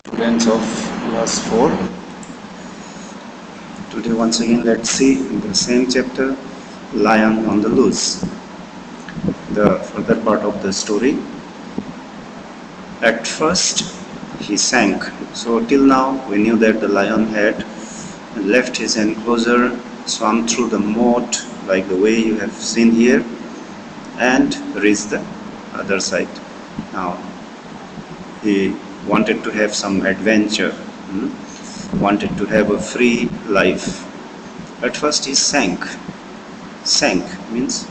Students of class 4, today once again let's see the same chapter, Lion on the Loose, the further part of the story. At first he sank, so till now we knew that the lion had left his enclosure, swam through the moat like the way you have seen here, and reached the other side. Now he wanted to have some adventure, wanted to have a free life. At first he sank. Sank means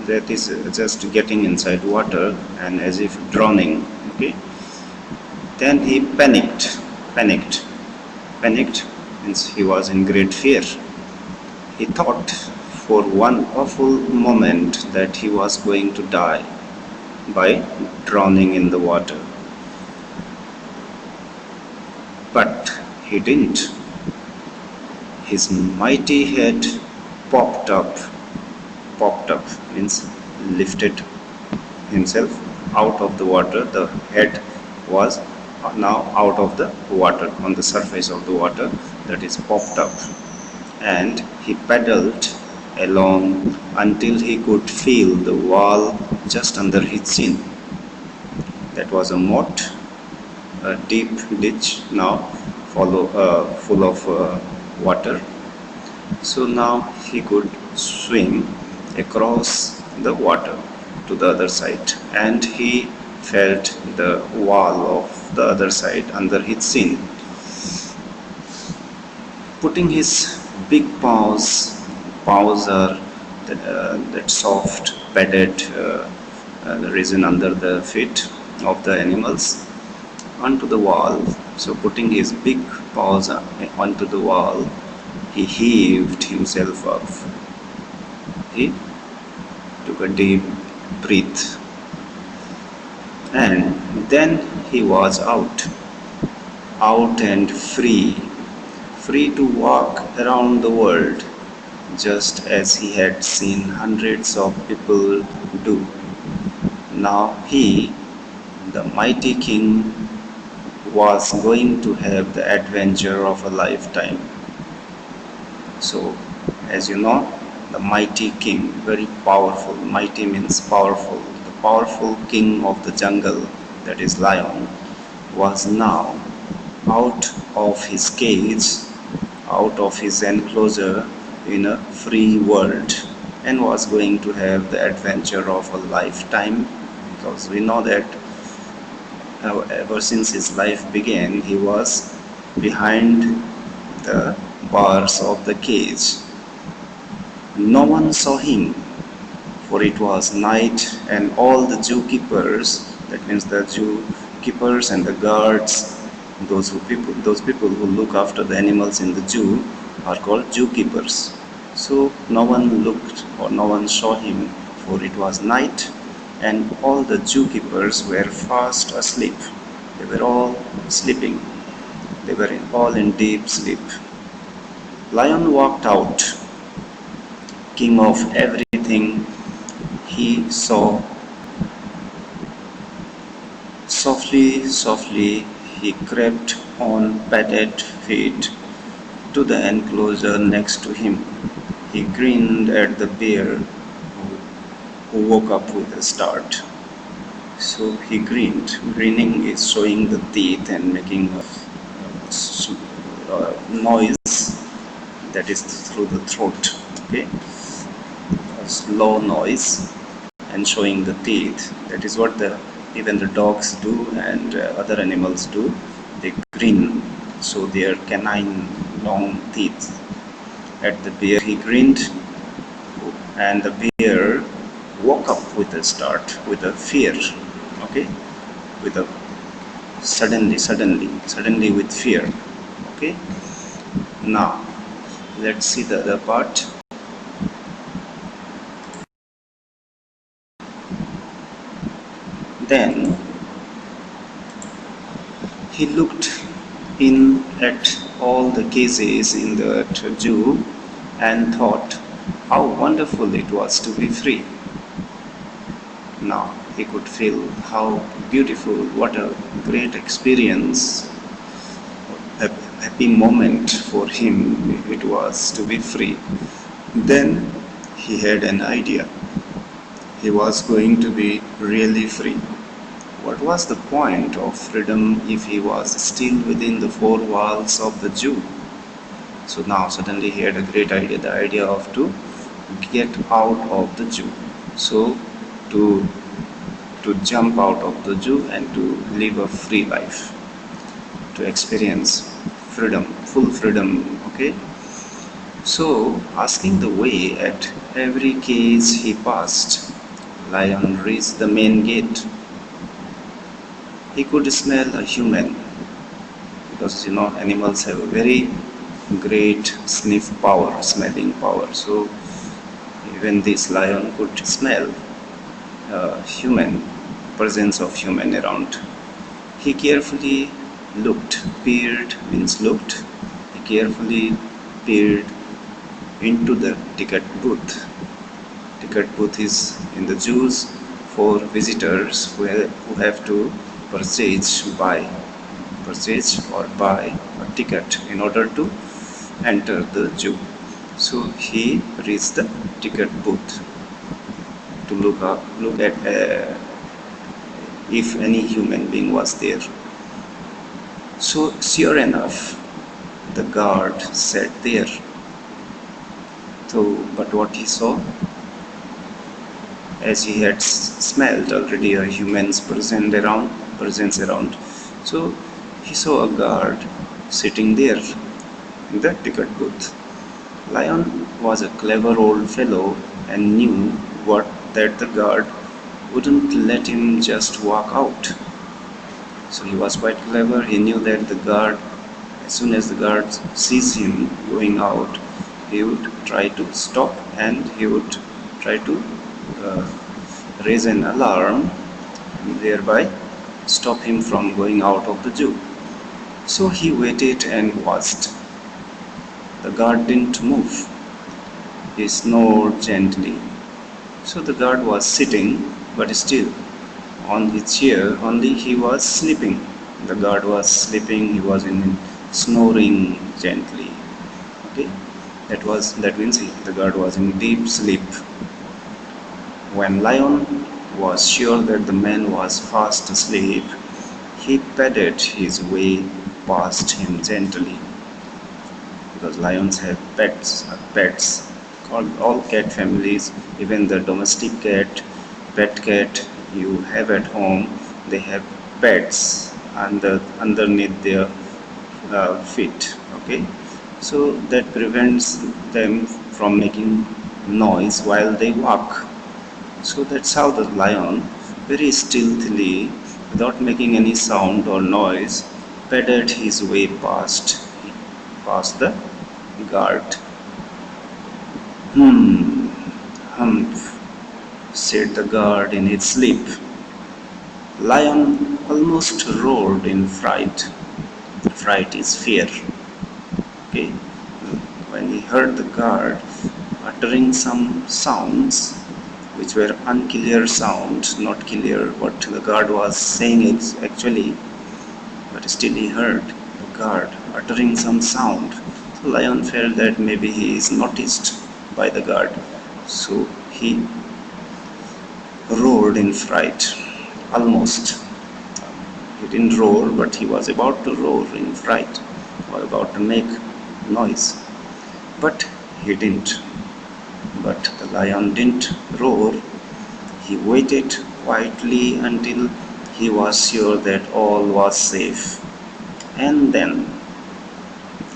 that is just getting inside water and as if drowning. Okay. Then he panicked. Panicked means he was in great fear. He thought for one awful moment that he was going to die by drowning in the water. But he didn't. His mighty head popped up means lifted himself out of the water. The head was now out of the water, on the surface of the water, that is popped up, and he paddled along until he could feel the wall just under his chin. That was a moat, a deep ditch now full of water. So now he could swim across the water to the other side, and he felt the wall of the other side under his chin. Putting his big paws are that soft padded region under the feet of the animals, onto the wall. So putting his big paws onto the wall, he heaved himself up. He took a deep breath, and then he was out and free to walk around the world just as he had seen hundreds of people do. Now he, the mighty king, was going to have the adventure of a lifetime. So, as you know, the mighty king, very powerful, mighty means powerful, the powerful king of the jungle, that is lion, was now out of his cage, out of his enclosure in a free world, and was going to have the adventure of a lifetime, because we know that ever since his life began, he was behind the bars of the cage. No one saw him, for it was night, and all the zookeepers, that means the zookeepers and the guards, those people who look after the animals in the zoo, are called zookeepers. So no one looked or no one saw him, for it was night, and all the zookeepers were fast asleep. They were all sleeping. They were all in deep sleep. Lion walked out, king of everything he saw. Softly, he crept on padded feet to the enclosure next to him. He grinned at the bear, who woke up with a start. So he grinned. Grinning is showing the teeth and making a noise that is through the throat. Okay, a slow noise and showing the teeth. That is what even the dogs do and other animals do. They grin, so their canine long teeth. At the bear, he grinned, and the bear woke up with a start, with a fear. Okay, with a suddenly with fear. Okay, now let's see the other part. Then he looked in at all the cages in the zoo and thought how wonderful it was to be free. Now he could feel how beautiful, what a great experience happy moment for him it was to be free. Then he had an idea. He was going to be really free. What was the point of freedom if he was still within the four walls of the zoo? So now suddenly he had a great idea, the idea of to get out of the zoo. So to to jump out of the zoo and to live a free life, to experience freedom, full freedom, okay? So, asking the way at every case he passed, Lion reached the main gate. He could smell a human because animals have a very great sniff power, smelling power. So, even this lion could smell human, presence of human around. He carefully peered means looked. He carefully peered into the ticket booth. Ticket booth is in the zoos for visitors who have to purchase or buy a ticket in order to enter the zoo. So he reached the ticket booth to look at if any human being was there. So sure enough, the guard sat there. So, but what he saw, as he had smelled already a human's presence around, so he saw a guard sitting there in the ticket booth. Lion was a clever old fellow and knew what that the guard wouldn't let him just walk out. So he was quite clever. He knew that the guard, as soon as the guard sees him going out, he would try to stop and he would try to uh, raise an alarm and thereby stop him from going out of the zoo. So he waited and watched. The guard didn't move. He snored gently. So the guard was sitting, but still on his chair, only he was sleeping. The guard was sleeping, he was snoring gently. Okay, that means the guard was in deep sleep. When Lion was sure that the man was fast asleep, he padded his way past him gently. Because lions have pets. All cat families, even the domestic cat, pet cat you have at home, they have pets underneath their feet. Okay, so that prevents them from making noise while they walk. So that's how the lion, very stealthily, without making any sound or noise, padded his way past the guard. Humph, said the guard in his sleep. Lion almost roared in fright. Fright is fear. Okay, when he heard the guard uttering some sounds which were unclear sounds, not clear what the guard was saying actually, but still he heard the guard uttering some sound. So Lion felt that maybe he is noticed by the guard. So he roared in fright. Almost. He didn't roar, but he was about to roar in fright, or about to make noise. But he didn't. But the lion didn't roar. He waited quietly until he was sure that all was safe. And then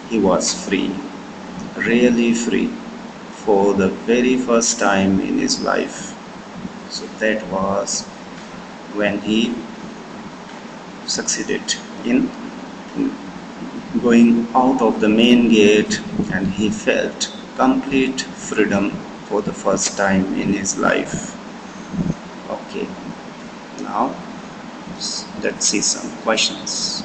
he was free, really free, for the very first time in his life. So that was when he succeeded in going out of the main gate, and he felt complete freedom for the first time in his life. Okay, now let's see some questions.